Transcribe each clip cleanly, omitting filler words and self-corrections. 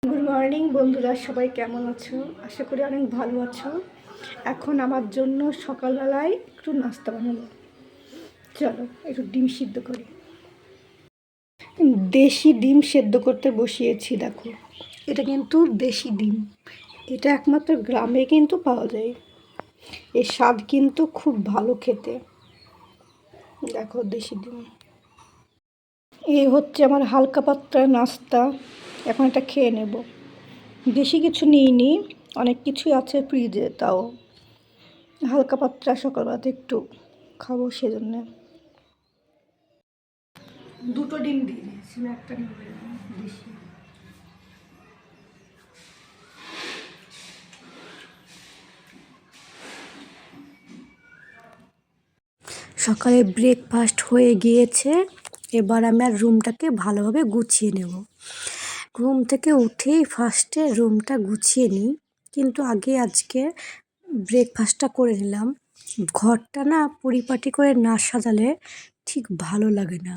Good morning বন্ধুরা, সবাই কেমন আছো? আশা করি অনেক ভালো আছো। এখন আমার জন্য সকালবেলায় একটু নাস্তা বানাবো। চলো একটু ডিম সিদ্ধ করি। দেশি ডিম সেদ্ধ করতে বসিয়েছি। দেখো, এটা কিন্তু দেশি ডিম, এটা একমাত্র গ্রামে কিন্তু পাওয়া যায়। এর স্বাদ কিন্তু খুব ভালো খেতে। দেখো দেশি ডিম। এই হচ্ছে আমার হালকা পাতলা নাস্তা। এখন এটা খেয়ে নেব। বেশি কিছু নিইনি, অনেক কিছুই আছে ফ্রিজে, তাও হালকা পাতলা সকালবেলাতে একটু খাবো সেজন্য। দুটো ডিম দিয়ে দিয়েছিল, একটা ডিম বেশি। সকালে ব্রেকফাস্ট হয়ে গিয়েছে। এবার আমি আর রুমটাকে ভালোভাবে গুছিয়ে নেব। ঘুম থেকে উঠেই ফার্স্টে রুমটা গুছিয়ে নিই, কিন্তু আগে আজকে ব্রেকফাস্টটা করে নিলাম। ঘরটা না পরিপাটি করে না সাজালে ঠিক ভালো লাগে না।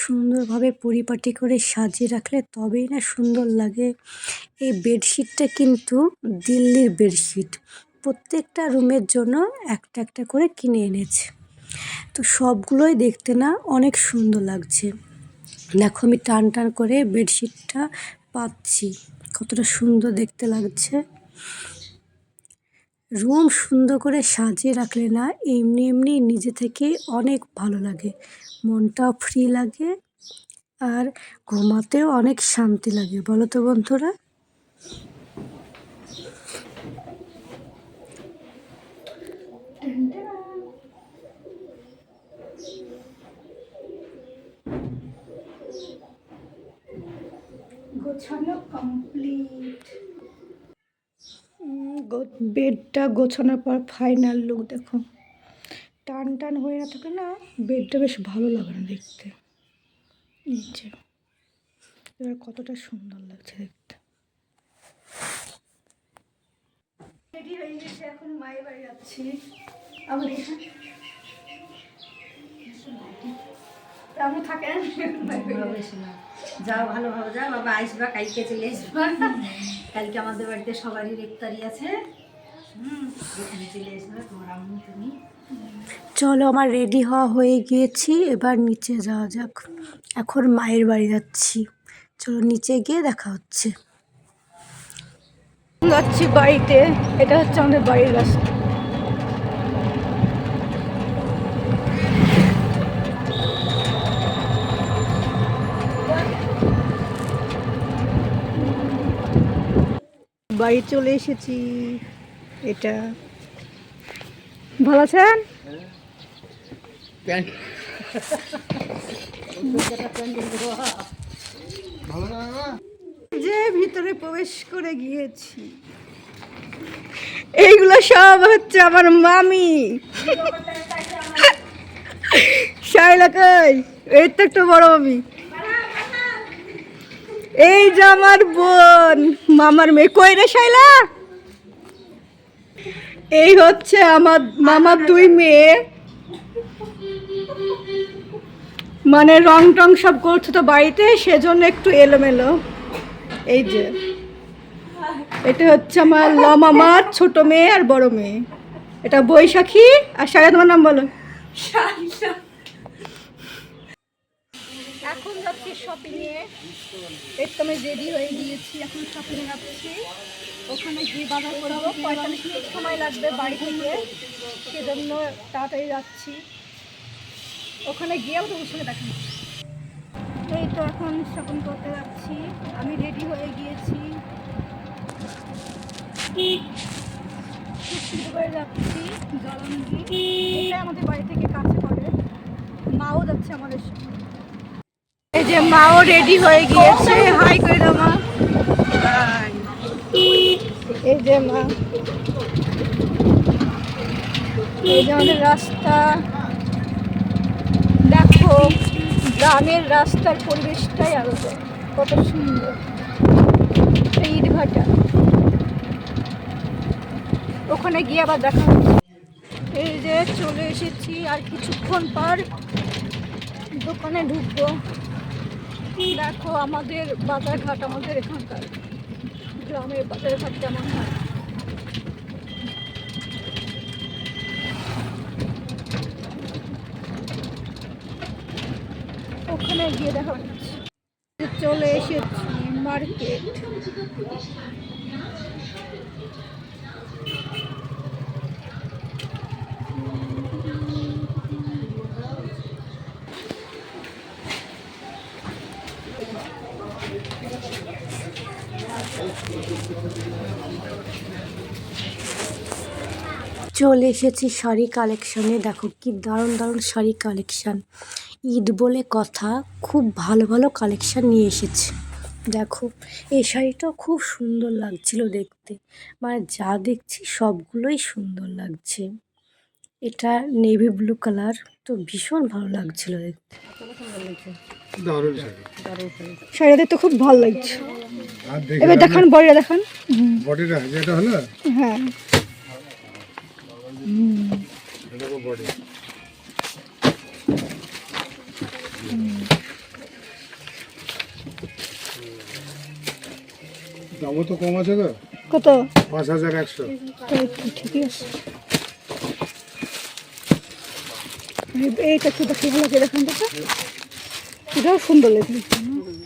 সুন্দরভাবে পরিপাটি করে সাজিয়ে রাখলে তবেই না সুন্দর লাগে। এই বেডশিটটা কিন্তু দিল্লির বেডশিট, প্রত্যেকটা রুমের জন্য একটা একটা করে কিনে এনেছে। তো সবগুলোই দেখতে না অনেক সুন্দর লাগছে। দেখো আমি টান টান করে বেডশিটটা পাচ্ছি, কতটা সুন্দর দেখতে লাগছে। রুম সুন্দর করে সাজিয়ে রাখলে না এমনি এমনি নিজে থেকে অনেক ভালো লাগে, মনটাও ফ্রি লাগে আর ঘুমাতেও অনেক শান্তি লাগে। বলো তো বন্ধুরা? গোছানো কমপ্লিট। বেডটা গোছানোর পর ফাইনাল লুক দেখো। টান টান হয়ে না থাকে না, বেডটা বেশ ভালো লাগে না দেখতে। নিচে এবার কতটা সুন্দর লাগছে দেখতে। রেডি হয়ে গেছে, এখন মায়ের বাড়ি যাচ্ছি। আবার তেমন থাকে না, যাও ভালোভাবে যাও, বাবা আসবা কালকে, চলে আসবা। কালকে আমাদের বাড়িতে সবারই ইফতারি আছে। এখানে চলে আসবে তোমার আম্মু, তুমি। চলো, আমার রেডি হওয়া হয়ে গিয়েছি, এবার নিচে যাওয়া যাক। এখন মায়ের বাড়ি যাচ্ছি, চলো নিচে গিয়ে দেখা হচ্ছে। যাচ্ছি বাড়িতে, এটা হচ্ছে আমাদের বাড়ির রাস্তা। বাড়ি চলে এসেছি। এটা ভালো আছেন? যে ভিতরে প্রবেশ করে গিয়েছি, এইগুলো সব হচ্ছে আমার মামি। শাইলা কই? এই তো একটা বড় মামি। এই যে আমার বোন, মামার মেয়ে। কই রে শাইলা? এই হচ্ছে আমার মামার দুই মেয়ে, মানে রং টং সব করছে তো বাড়িতে, সেজন্য একটু এলোমেলো। এই যে এটা হচ্ছে আমার মামার ছোট মেয়ে আর বড় মেয়ে। এটা বৈশাখী। আর শাইলা, তোমার নাম বলো। এখন যাচ্ছি শপিংয়ে। এই তো আমি রেডি হয়ে গিয়েছি, এখন শপিংয়ে যাচ্ছি। ওখানে গিয়ে বাজার করবো, 45 মিনিট সময় লাগবে বাড়ি থেকে, সেজন্য তাড়াতাড়ি যাচ্ছি। ওখানে গিয়েও তোমার সঙ্গে দেখা। এই তো এখন শপিং করতে যাচ্ছি, আমি রেডি হয়ে গিয়েছি। করে যাচ্ছি জলঙ্গি, এটা আমাদের বাড়ি থেকে কাছে পড়ে। মাও যাচ্ছে আমাদের সঙ্গে। এই যে মাও রেডি হয়ে গিয়েছে, হাই করে দাও মা। এই যে মা, এই যে আমাদের রাস্তা। দেখো গ্রামের রাস্তার পরিবেশটাই আলাদা, কত সুন্দর। ইট ভাটা, ওখানে গিয়ে আবার দেখা হচ্ছে। এই যে চলে এসেছি, আর কিছুক্ষণ পর দোকানে ঢুকবো। দেখো আমাদের বাজারঘাট, আমাদের এখানকার গ্রামের বাজারঘাট কেমন হয়। ওখানে গিয়ে দেখা যাচ্ছে। চলে এসেছি মার্কেট। চলে এসেছি শাড়ি কালেকশনে। দেখো কি দারুণ দারুণ শাড়ি কালেকশন। ঈদ বলে কথা, খুব ভালো ভালো কালেকশন নিয়ে এসেছে। দেখো এই শাড়িটা খুব সুন্দর লাগছিল দেখতে, মানে যা দেখছি সবগুলোই সুন্দর লাগছে। এটা নেভি ব্লু কালার, তো ভীষণ ভালো লাগছিল দেখতে। দারুণ শাড়ি। শাড়িটা দেখতে খুব ভালো লাগছে। আর দেখে এবার দেখান বডিটা দেখান। বডিটা যেটা হলো হ্যাঁ এটা বডি। দামও তো কম আছে তো, কত? 5100। ঠিকই আছে। এইটা একটু দেখে ভালো লাগে, দেখান তো। এটাও সুন্দর লাগছে।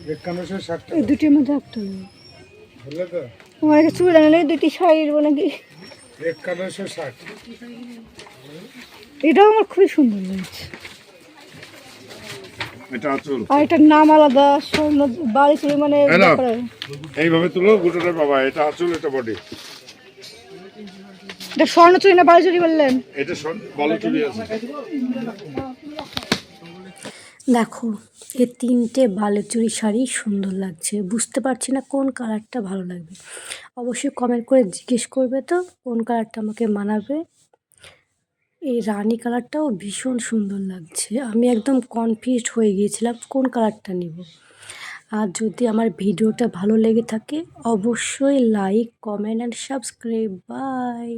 5160 এই টাকা দুটির মধ্যে একটা হলো তো। আমার কাছে চুড়িদার নেই, দুটি শাড়ি নেবো নাকি। 5160। এটাও আমার খুবই সুন্দর লাগছে। এটা আঁচল, আর এটার নাম আলাদা, স্বর্ণ বাড়ি চুড়ি মানে ব্যাপারে। এইভাবে তুলো গোটাটা বাবা। এটা আঁচল, এটা বডি। এটা স্বর্ণ চুড়ি না বাড়ি চুড়ি বললেন? এটা বলো চুড়ি আছে। দেখো এই তিনটে বালুচুরি শাড়ি সুন্দর লাগছে, বুঝতে পারছি না কোন কালারটা ভালো লাগবে। অবশ্যই কমেন্ট করে জিজ্ঞেস করবে তো কোন কালারটা আমাকে মানাবে। এই রানী কালারটাও ভীষণ সুন্দর লাগছে, আমি একদম কনফিউজড হয়ে গিয়েছিলাম কোন কালারটা নেব। আর যদি আমার ভিডিওটা ভালো লেগে থাকে অবশ্যই like, comment and subscribe. By.